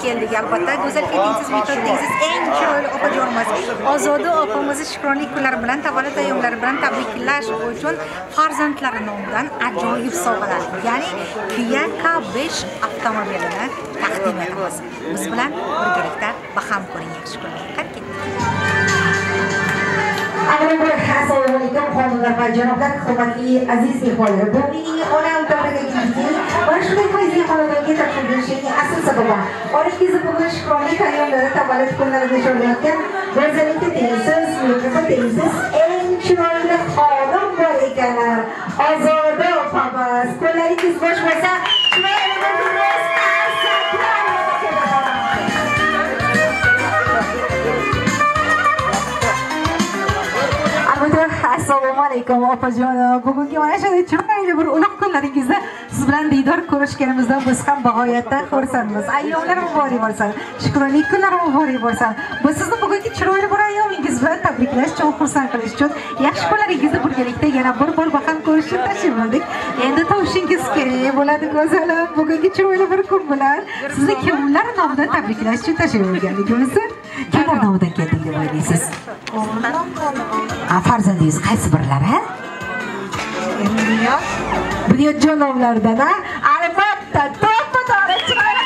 keldik. Albatta, go'zal fitingsiz, metodingsiz eng chiroyli opajonimiz Ozoda opamizni shukronlik kunlari bilan, tavallud ayyomlari bilan tabriklash uchun farzandlari nomidan ajoyib sovg'alar, ya'ni Kia K5 avtomobilini taqdim etamiz. Biz bilan birgalikda baham ko'ring, yaxshi ko'ring. Qani ketdik. Assalomu alaykum xonimlar va janoblar, hurmatli aziz mehmonlar. Bu mening onam davriga kelgan. Mana shunday fayzli xonadonga tashrif buyurishning asl sababi. Orangizni bugun shukronlik ayyomlari tavallud kunlarida nishonlayotgan go'zallikka tengsiz, mehrga tengsiz eng chiroyli xodim bor ekanlar. Ozoda opamiz, qo'llaringiz bo'sh bo'lsa, assalomu alaykum opajonim. Bugungi mana shunday chiroyli bir ulug' kunlaringizda siz bilan diydor ko'rishganimizdan biz ham bag'oyatda xursandmiz. Ayyomlar muborak bo'lsin. Shukronlik kunlari muborak bo'lsin. Biz sizni bugungi chiroyli bir ayyomingiz bilan tabriklash uchun, xursand qilish uchun, yaxshi kunlaringizni birgalikda yana bir bor baham ko'rish uchun tashrif buyurdik. Endi to'shingiz kerak bo'ladi go'zalim. Bugungi chiroyli bir kun bilan sizni kimlar nomidan tabriklash uchun tashrif buyurganligimiz? Kimlar nomidan keldik deb o'ylaysiz? Farzandingiz qaysi birlari? Bunyodjon nomlaridan, albatta, to'p-to'g'ri chiroyli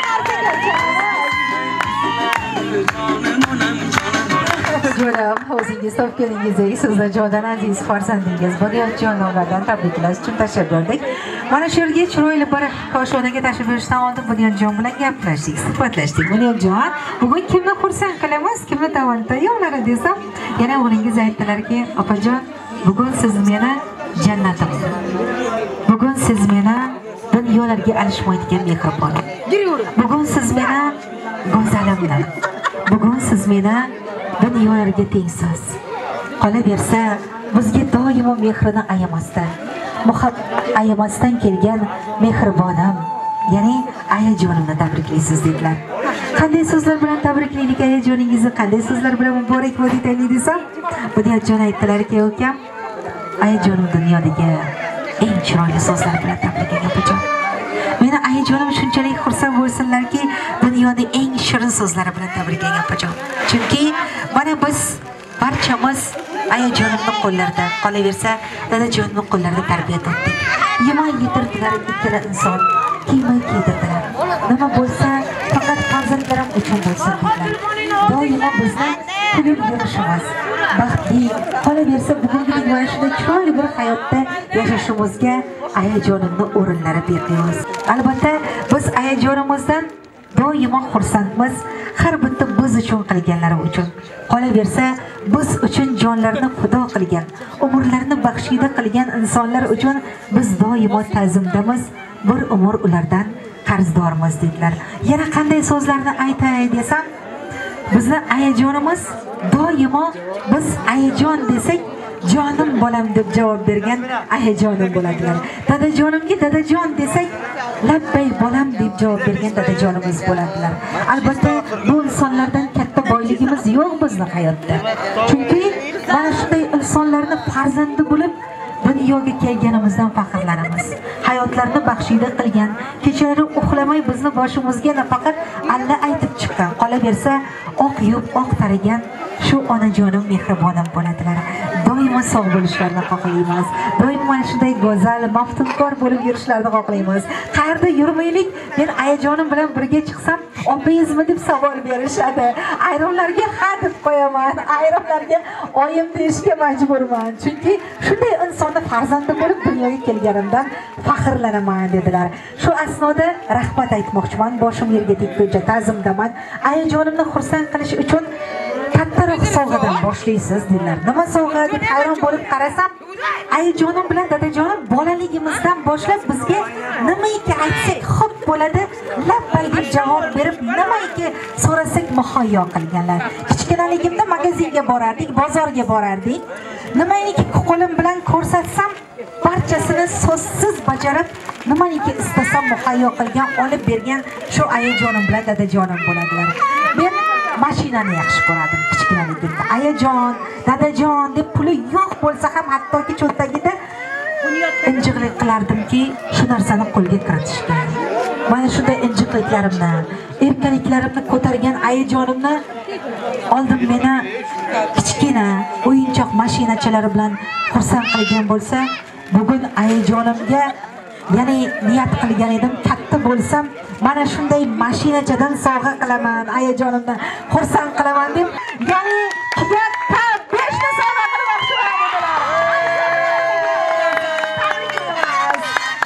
Jo'ram, o'zingiz topganingizdek sizlar jodan aziz farzandingiz Bunyodjon nomlaridan tabriklash uchun tashrif buyurdik. Mana shu yerga chiroyli bir koshonaga tashrif buyurishdan oldin Bunyodjon bilan gaplashdik, suhbatlashdik. Bunyodjon, bugun kimni xursand qilamiz, kimni tavallud ayyomlari desam, yana o'g'lingiz aytdilarki, opajon, bugun siz meni jannatim. Bugun siz meni dunyolarga alishmaydigan mehribonim. Bugun siz meni go'zalimdir. Bugun siz meni dunyolarga tengsiz. Qolaversa, bizga doimo mehrini ayamasdan kelgan mehribonim, ya'ni ayajonimni tabriklaysiz dedilar. Qanday so'zlar bilan tabriklaylik ayajoningizni, qanday so'zlar bilan muborak bo'ling deylik desam, Bunyodjon aytdilarki, ukam, ayajonim dunyodagi eng chiroyli so'zlar bilan tabriklang opajon. Meni ayajonim shunchalik xursand bo'lsinlarki, dunyoning eng shirin so'zlari bilan tabriklang opajon. Chunki mana biz barchamiz ayajonimning qo'llarida, qolaversa, dadajonimning qo'llarida tarbiya topdik. Yemay yetirdilar ikkala inson, kiymay kiydirdilar. Nima bo'lsa, faqat farzandlarim uchun bo'lsin dedilar. Doimo bizni kulib yurishimiz, baxtli, qolaversa bugungi mana shunday chiroyli bir hayotda yashashimizga ayajonimning o'rinlari beramiz. Albatta, biz ayajonimizdan doimo xursandmiz, har bitta biz uchun qilganlari uchun. Qolaversa, biz uchun jonlarini fido qilgan, umrlarini baxshida qilgan insonlar uchun biz doimo ta'zimdamiz, bir umr ulardan qarzdormiz dedilar. Yana qanday so'zlarni aytay desam, bizni ayajonimiz doimo biz ayajon desak, jonim bolam deb javob bergan ayajonim bo'ladilar. Dadajonimga dadajon desak, labbay bolam deb javob bergan dadajonimiz bo'ladilar. Albatta, bu insonlardan katta boyligimiz yo'q bizning hayotda. Chunki mana shunday insonlarni farzandi bo'lib dunyoga kelganimizdan faxrlanamiz. Hayotlarini baxshida qilgan, kechalari uxlamay bizni boshimizga nafaqat alla aytib chiqqan, qolaversa oq yub, oq tarigan shu onajonim mehribonim bo'ladilar. Doimo sog' bo'lishlarini xohlaymiz. Doimo mana shunday go'zal, maftunkor bo'lib yurishlarini xohlaymiz. Qayerda yurmaylik, men ayajonim bilan birga chiqsam, opangizmi deb savol berishadi. Ayrimlarga ha deb qo'yaman, ayrimlarga oyim deyishga majburman. Chunki shunday insonni farzandi bo'lib dunyoga kelganimdan faxrlanaman dedilar. Shu asnoda rahmat aytmoqchiman, boshim yerga tekkuncha ta'zimdaman. Ayajonimni xursand qilish uchun kattaroq sovg'adan boshlaysiz dedilar. Nima sovg'a deb hayron bo'lib qarasam, ayajonim bilan dadajonim bolaligimizdan boshlab bizga nimaiki aytsak xo'p bo'ladi, labbay deb javob berib, nimaiki so'rasak muhayyo qilganlar. Kichkinaligimda magazinga borardik, bozorga borardik. Nimaiki qo'lim bilan ko'rsatsam, barchasini so'zsiz bajarib, nimaiki istasam muhayyo qilgan, olib bergan shu ayajonim bilan dadajonim bo'ladilar. Men mashinani yaxshi ko'radim kichkinaligimda. Ayajon, dadajon deb puli yo'q bo'lsa ham hattoki cho'ntagida injiqlik qilardimki, shu narsani qo'lga kiritishga. mana shunday injiqliklarimni, erkaliklarimni ko'targan ayajonimni oldin meni kichkina o'yinchoq mashinachalari bilan xursand qilgan bo'lsa, bugun ayajonimga ya'ni niyat qilgan edim, katta bo'lsam mana shunday mashinachadan sovg'a qilaman, ayajonimni xursand qilaman deb, ya'ni kiga 5 ta sovg'a qilmoqchiman dedilar.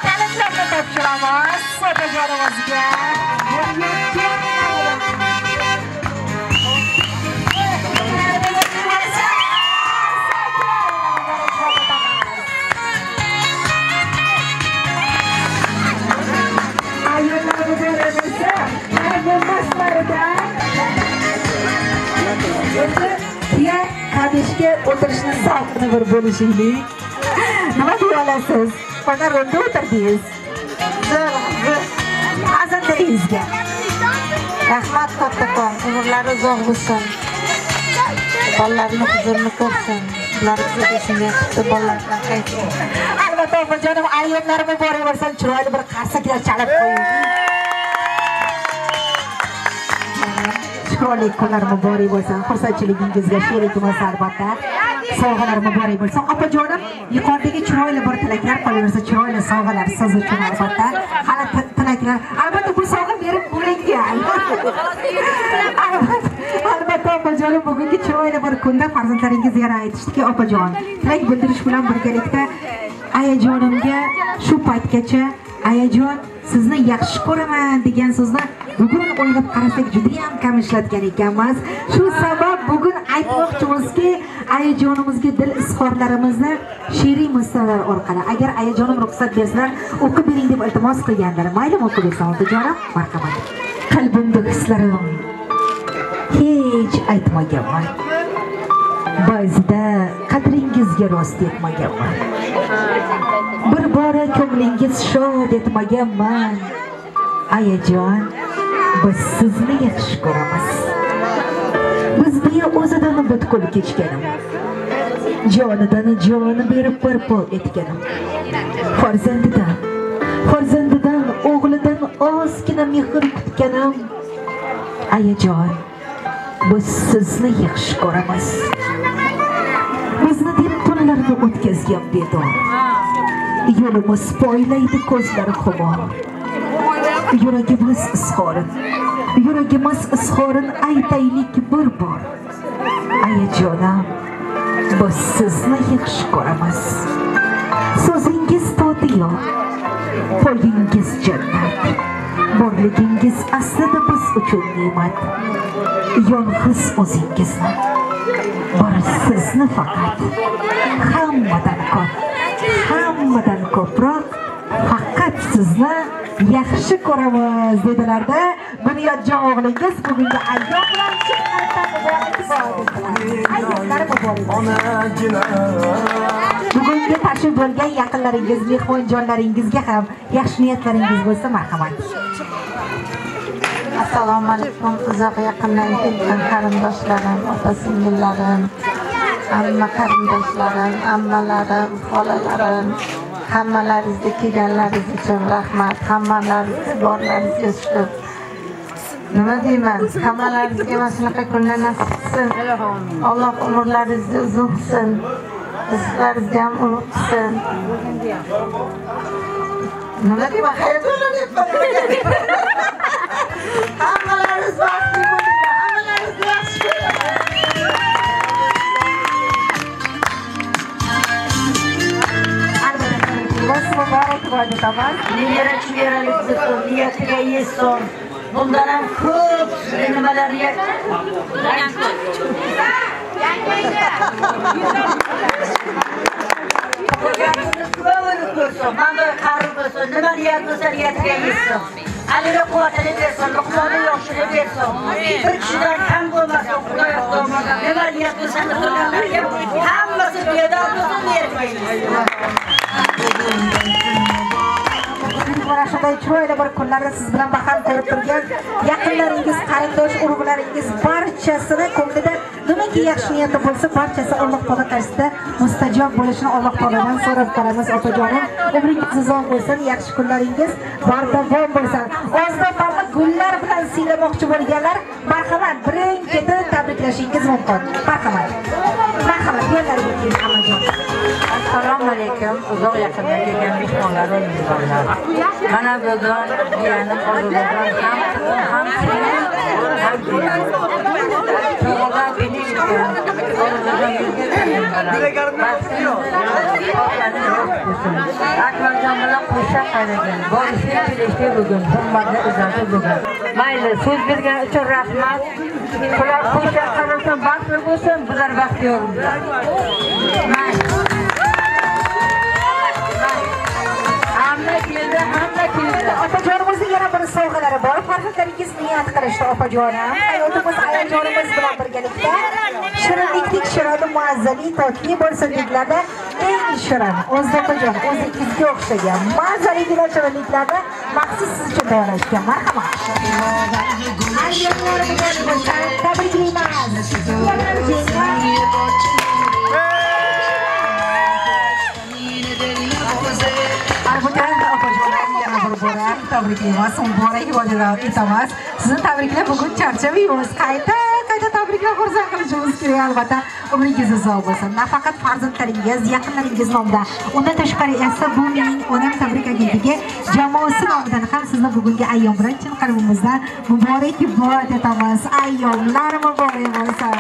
Tabriklarni topshiramiz otajonimizga. Kadishga o'tirishni sovqini bir bo'lishinglik. Nima deya olasiz? Mana ronda o'tirdingiz. Azandingizga. Rahmat kattakon, umrlari uzoq bo'lsin. Bolalarni huzurini ko'rsin. Ular bizga shunday qildi bolalardan qaytsin. Albatta opajonim, ayyomlarimni bor bo'lsin, chiroyli bir qarsaklar chalib qo'ying. Chiroyli kunlar muborak bo'lsin. Xursandchiligingizga sherikimiz albatta. Sovg'alar muborak bo'lsin. Opajonim, yuqoridagi chiroyli bir tilaklar qolaversa, chiroyli sovg'alar siz uchun albatta. Hali tilaklar, albatta bu sovg'a berib bo'lingan. Albatta opajonim, bugungi chiroyli bir kunda farzandlaringiz yana aytishdiki, opajon, tilak bildirish bilan birgalikda ayajonimga shu paytgacha ayajon sizni yaxshi ko'raman degan so'zni bugun o'ylab qarasak juda ham kam ishlatgan ekanmiz. Shu sabab bugun aytmoqchimizki, ayajonimizga dil izhorlarimizni she'riy misralar orqali, agar ayajonim ruxsat bersalar, o'qib bering deb iltimos qilganlar. Maylimi o'qib bersam otajonim? Marhamat. Qalbimda hislarim hech aytmaganman. Ba'zida qadringizga rost yetmaganman. Bir bora ko'nglingiz shod etmaganman. Ayajon, biz sizni yaxshi ko'ramiz. Bizga o'zidan butkul kechganim, jonidan joni berib barpo etganim, farzandidan o'g'lidan ozgina mehr kutganim. Ayajon, biz sizni yaxshi ko'ramiz. Bizni deb tunlarni o'tkazgan bedor, yo'limiz poylaydi ko'zlari xumor. Yuragimiz izhorin aytaylik bir bor. Ayajonim, biz sizni yaxshi ko'ramiz. So'zingiz totiyoq, poyingiz jannat, borligingiz aslida biz uchun ne'mat. Yolg'iz o'zingizni, bari sizni faqat hammadan ko'proq faqat sizni yaxshi ko'ramiz dedilarda. Bunyodjon o'g'lingiz bugungi ayyom bilan bugungi tashrif bo'lgan yaqinlaringiz, mehmonjonlaringizga ham yaxshi niyatlaringiz bo'lsa marhamat. Assalomu alaykum, uzoq yaqindan kelgan qarindoshlarim, opa-singillarim, amma qarindoshlarim, ammalarim, xolalarim, hammalaringizga kelganlaringiz uchun rahmat. Hammalaringiz borlaringizga shukr. Nima deyman? Hammalaringizga mana shunaqa kunlar nasib qilsin. Alloh umrlaringizni uzun qilsin. Rizqlaringizni ham ulug' qilsin. Nima deyman? Xayrlar deyapman. Hammalaringiz baxtli bo'linglar. Hammalaringizni yaxshi ko'raman. Biz muborak bo'ldi tamam. Niyatiga yesin. Bundan ham ko'p nimalarga Manda qarib bo'lsin, nima niyat bo'lsa niyatiga yesin. Alini quvvatini bersin, luqmoni yoshini bersin. Bir kishidan kam bo'lmasin, Xudo yo'qolmasin. Nima niyat bo'lsa qilganlarga hammasi bedor bo'lsin, bermaymiz. Mana shunday chiroyli bir kunlarda siz bilan baham ko'rib turgan yaqinlaringiz, qarindosh urug'laringiz barchasini ko'nglida nimaki yaxshi niyati bo'lsa, barchasi Alloh taolo qarshisida mustajob bo'lishini Alloh taolodan so'rab qolamiz opajonim. Umringiz uzoq bo'lsin, yaxshi kunlaringiz bardavom bo'lsin. Ozda faqat gullar bilan siylamoqchi bo'lganlar marhamat birin-ketin tabriklashingiz mumkin. Marhamat. Marhamat, yo'llariga keling amajon. Assalomu alaykum. Uzoq yaqindan kelgan mehmonlar va mehmonlar. Mana bugun jiyanim Ozubajon ham Akbarjon bilan qo'sha qaragan. Borishga kelishdi bugun. Hurmatli izoti bugun. Mayli, so'z bergan uchun rahmat. Ular qo'sha qarasa baxtli bo'lsin, bizlar baxtiyormiz. Hamma keldi. Opajonimizning yana bir sovg'alari bor. Farzandlaringiz niyat qilishdi opajonim. Hayotimiz ayajonimiz bilan birgalikda shirinlikdek shirin, mazzali, totli bo'lsin dediklarda eng shirin o'zbekjon o'zingizga o'xshagan mazzaligilar shirinliklarni maxsus siz uchun tayyorlashgan. Marhamat. Tabriklaymiz. Tabriklaymiz. Muborak bo'lsin iltimos. Sizni tabriklab bugun charchamaymiz. Qayta tabriklab xursand qilishimiz kerak albatta. Umringiz uzoq bo'lsin. Nafaqat farzandlaringiz, yaqinlaringiz nomidan, undan tashqari esa bu mening onam tabrik agentligi jamoasi nomidan ham sizni bugungi ayyom bilan chin qalbimizdan muborakbod etamiz. Ayyomlar muborak bo'lsin.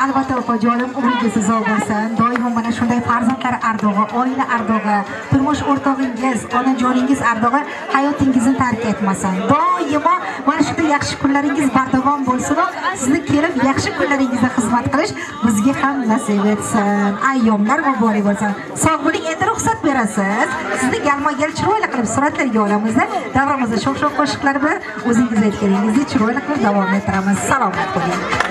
Albatta opajonim, umringiz uzoq bo'lsin. Doimo mana shunday farzandlar ardog'i, oila ardog'i, turmush o'rtog'ingiz, onajoningiz ardog'i hayotingizni tark etmasin. Doimo mana shunday yaxshi kunlaringiz bardavom bo'lsin. Sizni kelib yaxshi kunlaringizda xizmat qilish bizga ham nasib etsin. Ayyomlar muborak bo'lsin. Sog' bo'ling, endi ruxsat berasiz. Sizni galma-gal chiroyli qilib suratlarga olamizda. Davrimizda sho'x qo'shiqlar bilan o'zingiz aytganingizdek chiroyli qilib davom ettiramiz. Salomat bo'ling.